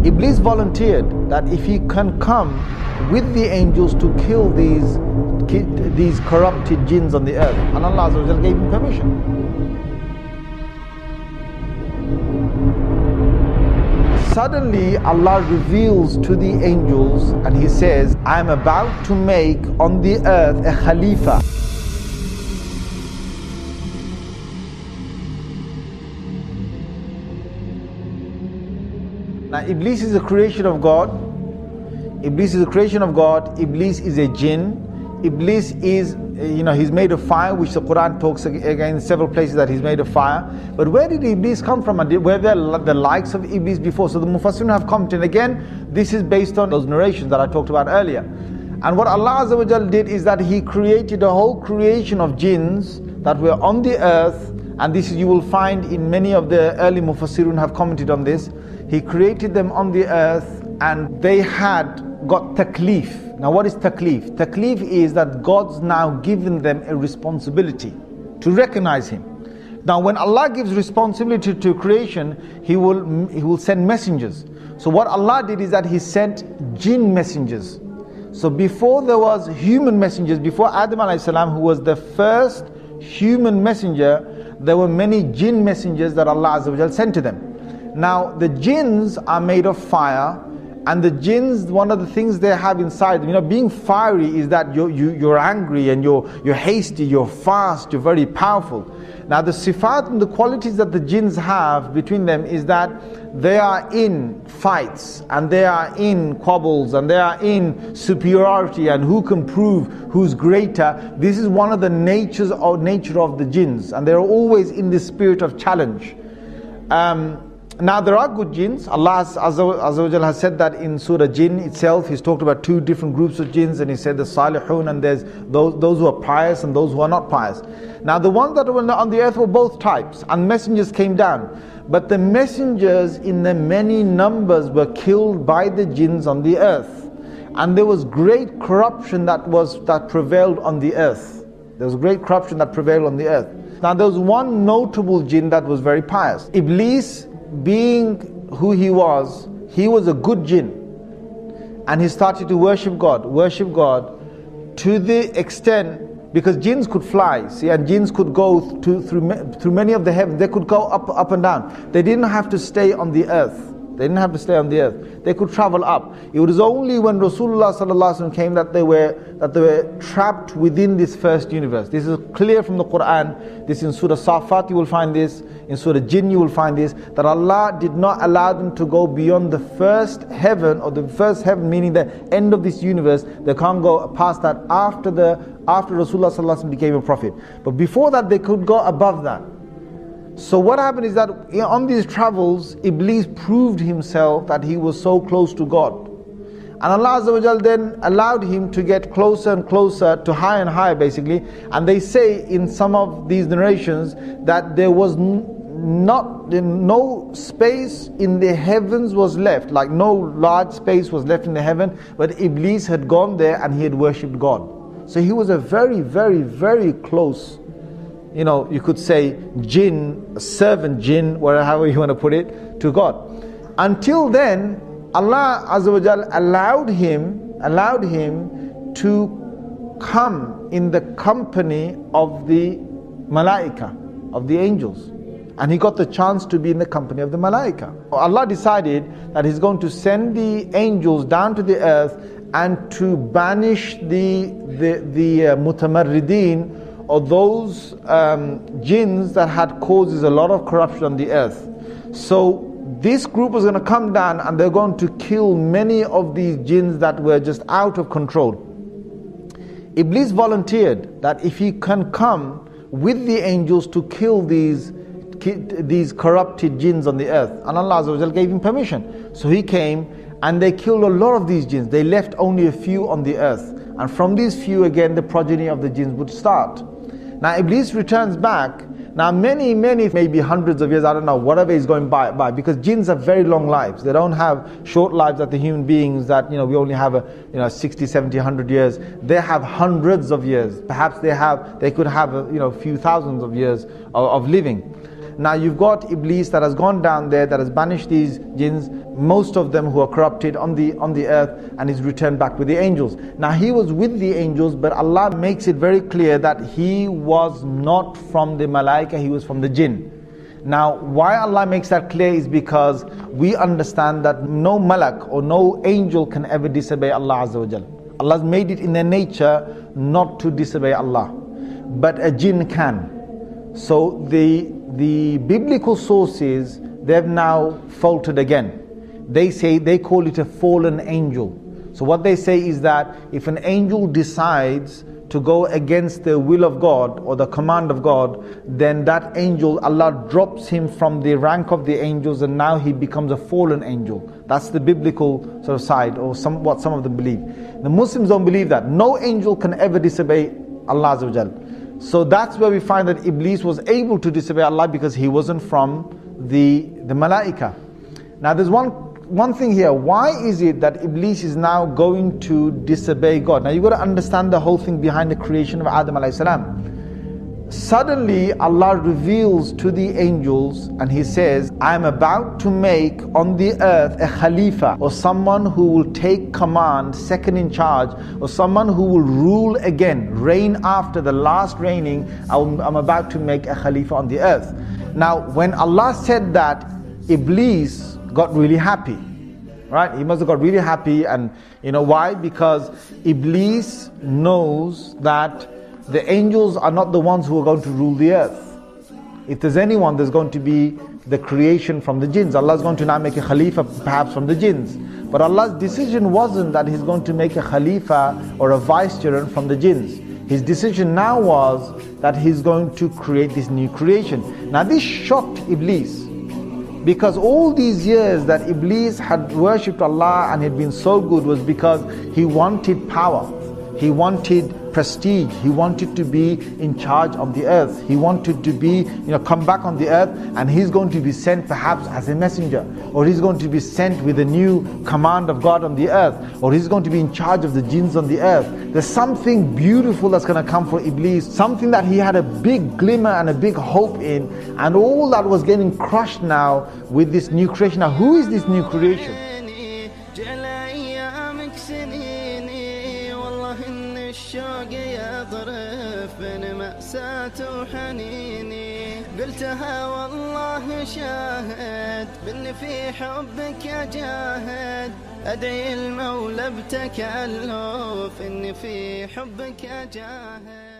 Iblis volunteered that if he can come with the angels to kill these corrupted jinns on the earth, and Allah Azza wa Jal gave him permission. Suddenly Allah reveals to the angels and He says, I am about to make on the earth a Khalifa. Now Iblis is a creation of God. Iblis is a creation of God. Iblis is a jinn. Iblis is, he's made of fire, which the Quran talks again in several places that he's made of fire. But where did Iblis come from? And were there the likes of Iblis before? So the Mufassirun have commented. Again, this is based on those narrations that I talked about earlier. And what Allah Azza wa Jal did is that He created a whole creation of jinns that were on the earth. And this you will find in many of the early Mufassirun have commented on this. He created them on the earth and they had got taklif. Now what is taklif? Taklif is that God's now given them a responsibility to recognize Him. Now when Allah gives responsibility to creation, He will send messengers. So what Allah did is that He sent jinn messengers. So before there was human messengers, before Adam alayhi salam, who was the first human messenger, there were many jinn messengers that Allah Azza wa Jal sent to them. Now the jinns are made of fire, and the jinns, one of the things they have inside them, being fiery is that you're angry and you're hasty, you're fast, you're very powerful. Now the sifat and the qualities that the jinns have between them is that they are in fights and they are in quabbles and they are in superiority and who can prove who's greater. This is one of the nature of the jinns, and they're always in the spirit of challenge. Now there are good jinns. Allah Azza wa Jal has said that in Surah Jinn itself. He's talked about two different groups of jinns, and He said the salihun, and there's those who are pious and those who are not pious. Now the ones that were on the earth were both types, and messengers came down. But the messengers in the many numbers were killed by the jinns on the earth. And there was great corruption that prevailed on the earth. There was great corruption that prevailed on the earth. Now there was one notable jinn that was very pious. Iblis, being who he was a good jinn, and he started to worship God to the extent, because jinns could fly, and jinns could go through many of the heavens. They could go up and down. They didn't have to stay on the earth. They could travel up. It was only when Rasulullah sallallahu alaihi wasallam came that they were trapped within this first universe. This is clear from the Quran. This in Surah Safat you will find this. In Surah Jinn you will find this. That Allah did not allow them to go beyond the first heaven, or the first heaven meaning the end of this universe. They can't go past that after Rasulullah sallallahu alaihi wasallam became a prophet. But before that they could go above that. So what happened is that on these travels, Iblis proved himself that he was so close to God. And Allah Azza wa Jal then allowed him to get closer and closer, to higher and higher basically. And they say in some of these narrations that there was no space in the heavens was left, like no large space was left in the heaven, but Iblis had gone there and he had worshipped God. So he was a very, very, very close, you could say jinn, servant jinn, however you want to put it, to God. Until then, Allah Azza wa Jal allowed him to come in the company of the malaika, of the angels. And he got the chance to be in the company of the malaika. Allah decided that He's going to send the angels down to the earth and to banish the mutamarrideen, or those jinns that had causes a lot of corruption on the earth. So this group was going to come down and they're going to kill many of these jinns that were just out of control. Iblis volunteered that if he can come with the angels to kill these corrupted jinns on the earth, and Allah Azza wa Jal gave him permission. So he came and they killed a lot of these jinns. They left only a few on the earth, and from these few again the progeny of the jinns would start. Now Iblis returns back. Now many, maybe hundreds of years, I don't know, whatever is going by, because jinns have very long lives. They don't have short lives that the human beings that, we only have 60, 70, 100 years. They have hundreds of years. Perhaps they could have a few thousands of years of living. Now you've got Iblis that has gone down there, that has banished these jinns, most of them who are corrupted on the earth, and is returned back with the angels. Now he was with the angels, but Allah makes it very clear that he was not from the malaika, he was from the jinn. Now why Allah makes that clear is because we understand that no malak or no angel can ever disobey Allah Azza wa Jal. Allah's made it in their nature not to disobey Allah, but a jinn can. So the biblical sources, they've now faltered again. They call it a fallen angel. So what they say is that if an angel decides to go against the will of God or the command of God, then that angel, Allah drops him from the rank of the angels, and now he becomes a fallen angel. That's the biblical sort of side, or what some of them believe. The Muslims don't believe that. No angel can ever disobey Allah Azza wa Jal. So that's where we find that Iblis was able to disobey Allah, because he wasn't from the malaika. Now there's one thing here. Why is it that Iblis is now going to disobey God? Now you've got to understand the whole thing behind the creation of Adam alayhi salam. Suddenly Allah reveals to the angels and he says, I am about to make on the earth a Khalifa, or someone who will take command, second in charge, or someone who will rule again, reign after the last reigning. I'm about to make a Khalifa on the earth. Now when Allah said that, Iblis got really happy, right? He must have got really happy. And you know why? Because Iblis knows that the angels are not the ones who are going to rule the earth. If there's anyone, there's going to be the creation from the jinns. Allah is going to now make a Khalifa perhaps from the jinns. But Allah's decision wasn't that He's going to make a Khalifa or a vicegerent from the jinns. His decision now was that He's going to create this new creation. Now this shocked Iblis, because all these years that Iblis had worshipped Allah and had been so good was because he wanted power, he wanted prestige, he wanted to be in charge of the earth, he wanted to be, come back on the earth, and he's going to be sent perhaps as a messenger, or he's going to be sent with a new command of God on the earth, or he's going to be in charge of the jinns on the earth. There's something beautiful that's going to come for Iblis, something that he had a big glimmer and a big hope in, and all that was getting crushed now with this new creation. Now who is this new creation? الشوق يضرب بين مأساة وحنيني قلتها والله شاهد بأن في حبك أجاهد أدعي المولى بتكلف إن في حبك أجاهد.